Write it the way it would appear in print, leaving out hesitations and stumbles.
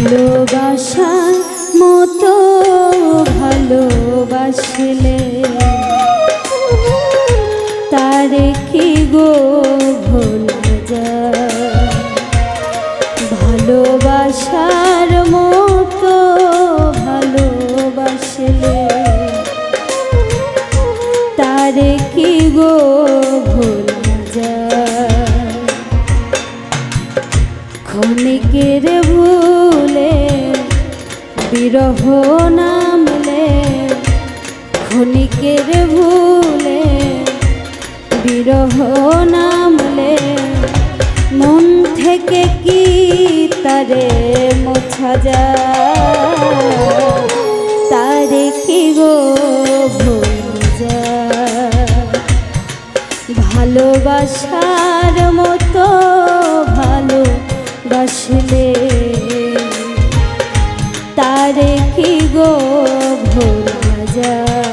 ভালোবাসার মতো ভালোবাসলে তারে কি গো ভোলা যায়। ভালোবাসার মতো ভালোবাসলে তারে কি গো ভোলা যায়। ক্ষণিকের ভুলে বিরহ নামলে, ক্ষণিকের ভুলে বিরহ নামলে মন থেকে কি তারে মোছা যায়। তারে কি গো ভোলা যায়। ভালোবাসার মতো ভালোবাসলে তারে কি গো ভোলা যায়।